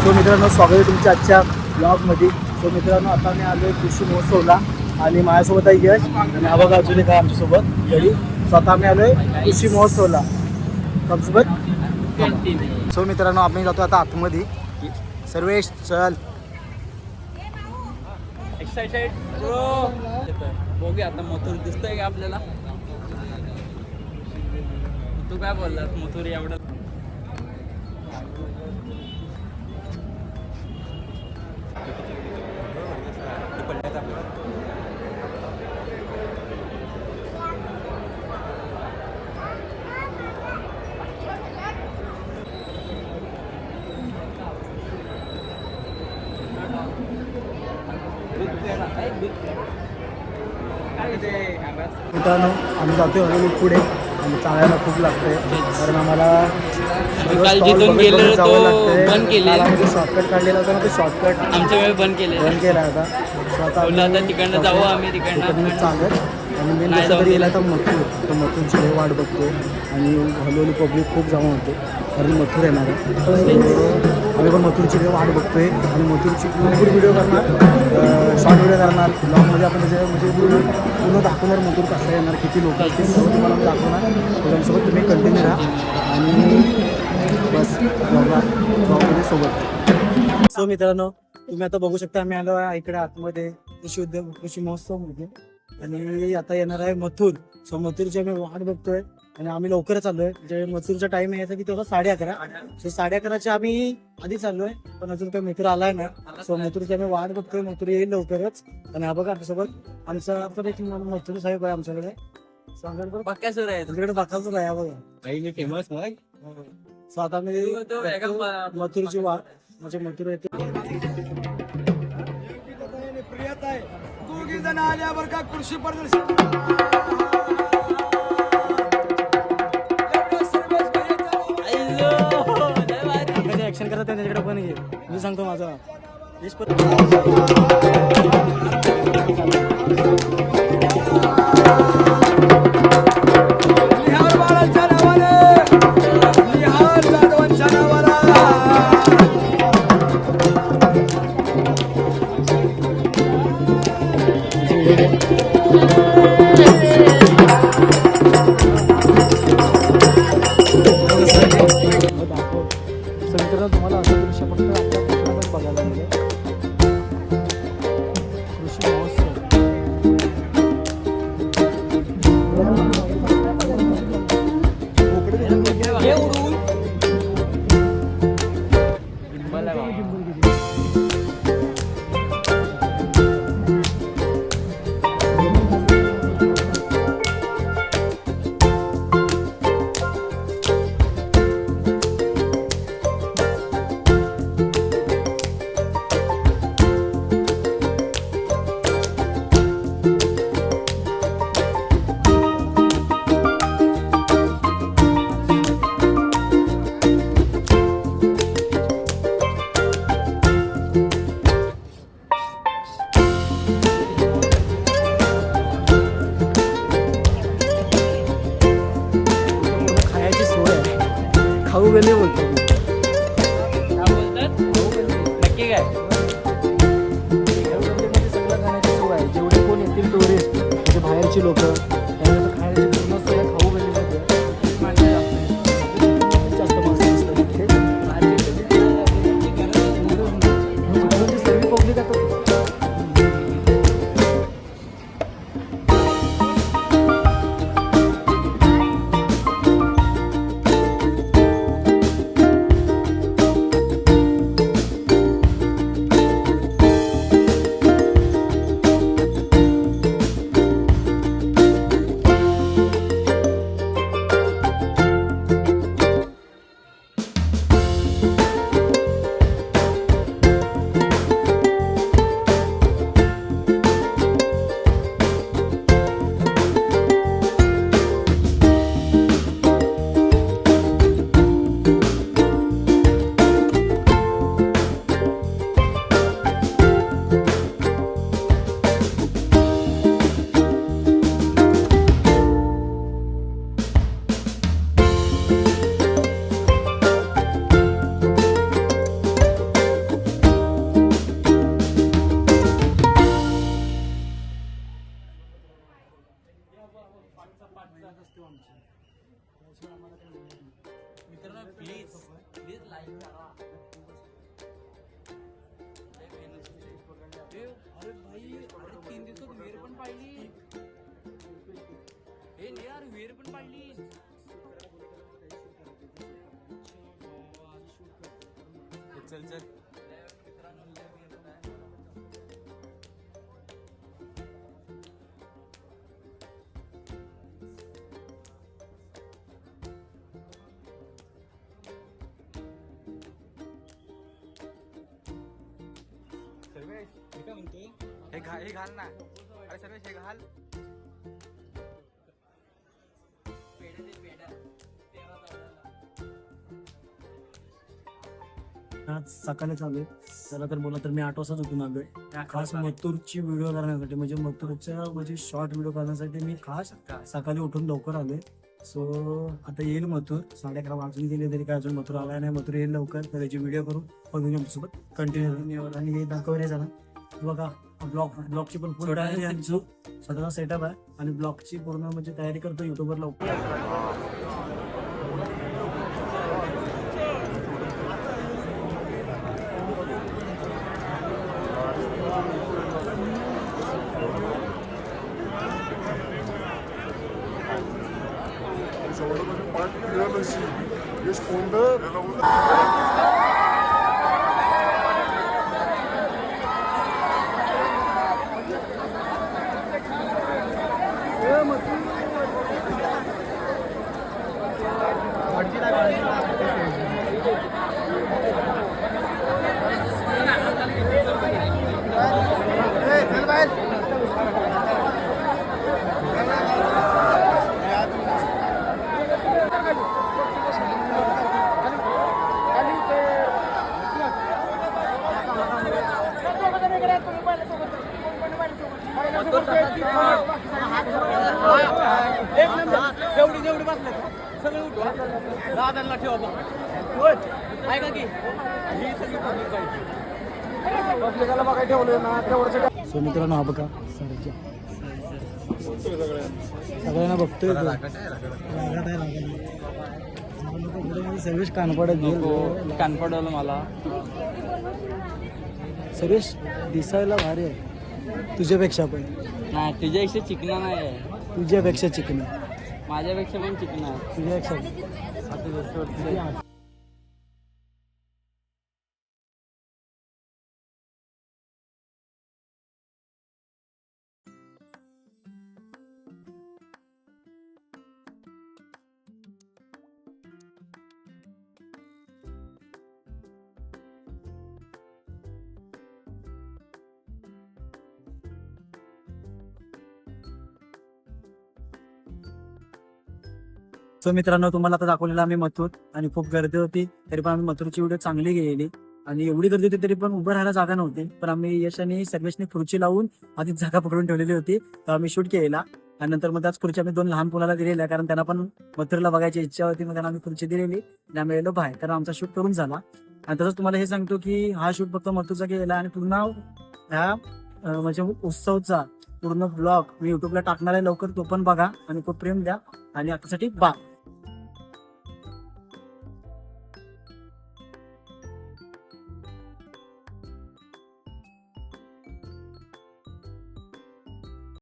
So मित्रांनो, स्वागत आहे तुमच्या आजच्या ब्लॉगमध्ये. सो मित्रांनो, आता मी आलो आहे कृषी महोत्सवला आणि माझ्यासोबत आहे यश आणि हा बघा अजून एक आहे आमच्यासोबत गडी. स्वतः आम्ही आलो आहे कृषी महोत्सवला आमच्यासोबत. सो मित्रांनो, आम्ही जातो आता आतमध्ये. सर्वेश चल. एक्साइटेड बघूया आता मथुर दिसतंय का आपल्याला. तू काय बोललास मथुर एवढं. मित्रांनो, आम्ही जातोय हळूहळू पुढे आणि चालायला खूप लागतंय कारण आम्हाला काल जिथून गेलेलो तो बंद केले. शॉर्टकट काढलेला होता ना, तो शॉर्टकट आमच्या वेळ बंद केले केला आता. स्वतः आता तिकडनं जाऊ आम्ही तिकडनं चालत आणि मेन कसं तरी गेला तर मथुर. तर मथुरची लई वाट बघतोय आणि हळूहळू पब्लिक खूप जमा होते कारण मथुर येणार आहे. आम्ही पण मथुरची लई वाट बघतोय आणि मथुरची भरपूर व्हिडिओ करणार, शॉर्ट व्हिडिओ करणार. ब्लॉगमध्ये आपण त्याच्या म्हणजे पूर्ण दाखवणार मथुर कसं येणार, किती लोक असतील सर्व तुम्हाला मी दाखवणार. त्यांच्यासोबत तुम्ही कंटिन्यू राहा आणि बस ब्लॉगमध्ये सोबत. सो मित्रांनो, तुम्ही आता बघू शकता आम्ही आलो आहे इकडे आतमध्ये कृषी महोत्सवमध्ये आणि आता येणार आहे मथुर. सो मथुरची आम्ही वाट बघतोय आणि आम्ही लवकरच आलोय. म्हणजे मथुरचा टाइम यायचा की तेवढा 11:30. सो 11:30च्या आम्ही आधी चाललोय पण अजून काही मथुर आलाय ना. सो मथुरची आम्ही वाट बघतोय, मथुर येईल लवकरच. आणि हा बघा आमच्यासोबत आमचा पण एक मथुर साहेब आहे आमच्याकडे. बक्यासूर आहे तुमच्याकडे दाखवतो आहे बघा फेमस. सो आता मी मथुरची वाट म्हणजे मथुर येते. दोघी जण आल्यावर का कृषी प्रदर्शन ऍक्शन करत त्याच्याकडे पण घे. मी सांगतो माझा निहार बाळांच्या नावाने निहार जाधवांच्या नावाला मित्रांनो, तुम्हाला असं दृश्य फक्त आपल्या कोकणातच बघायला मिळेल. कृषी महोत्सव खायची सोय आहे. खाऊ गल्ली बोलतो मी. काय बोलतात नक्की काय. गल्लीमध्ये सगळं खाण्याची सोय आहे. जेवढे कोण येतील टुरिस्ट म्हणजे बाहेरची लोक त्यांना खाण्याची पूर्ण सोय खाऊ गल्लीमध्ये जास्त माणसं असतात. सर्व पब्लिक आता त्याशिवाय आम्हाला काही मिळत नाही. मित्रांनो प्लीज लाईक करा. अरे भाई, अरे 3 दिवसात विहीर पण पाडली. हे नाही यार, विहीर पण पाडली. चल चल मित्रांनो, हे घाल ना. अरे सर्वेश हे घाल. पेढे दे, पेढा 13 तारखेला. आज सकाळी चालू आहे. जरा तर बोला तर मी 8 वाजताच उठून आलोय खास मथुरची व्हिडिओ करण्यासाठी, म्हणजे मथुरच्या म्हणजे शॉर्ट व्हिडिओ करण्यासाठी मी खास सकाळी उठून लवकर आलोय. सो आता येईल मथुर. 11:30 वाजून गेले तरी काय अजून मथुर आला नाही. मथुर येईल लवकर, तर त्याची व्हिडिओ करू बघून आमच्यासोबत कंटिन्यू. आणि हे दाखवले जरा बघा, ब्लॉगची पण पूर्ण तयारी आहे. स्वतःचा सेटअप आहे आणि ब्लॉगची पूर्ण म्हणजे तयारी करतो युट्यूबवर लवकर. जेवढी बसले सगळे उठवा, दादांना ठेवा बघ. ऐका की ही सगळी पब्लिक पाहिजे. पब्लिकाला बघायला ठेवलं ना तेवढं. सो मित्रांनो हा बघा सरजा सगळ्यांना बघतोय तो. सर्वेश कानपडत गेल. कानपडवलं मला. सर्वेश दिसायला भारी आहे तुझ्यापेक्षा, पण नाही तुझ्यापेक्षा चिकना नाही आहे, तुझ्यापेक्षा चिकन माझ्यापेक्षा पण चिकना आहे. तुझ्यापेक्षा सो मित्रांनो, तुम्हाला आता दाखवलेला आम्ही मथुर आणि खूप गर्दी होती, तरी पण आम्ही मथुरची व्हिडिओ चांगली गेली. आणि एवढी गर्दी होती तरी पण उभं राहायला जागा नव्हती. पण आम्ही यश आणि सर्वेशने खुर्ची लावून आधीच जागा पकडून ठेवलेली होती, तर आम्ही शूट केला. आणि नंतर मग त्याच खुर्ची आम्ही 2 लहान मुलाला दिलेल्या, कारण त्यांना पण मथुरला बघायची इच्छा होती. मग त्यांना आम्ही खुर्ची दिलेली आणि आम्ही गेलो बाहेर. तर आमचा शूट करून झाला. आणि तसंच तुम्हाला हे सांगतो की हा शूट फक्त मथुरचा केला आणि पूर्ण ह्या म्हणजे उत्सवचा पूर्ण ब्लॉग मी युट्यूबला टाकणार आहे लवकर, तो पण बघा आणि खूप प्रेम द्या. आणि आतासाठी बाय.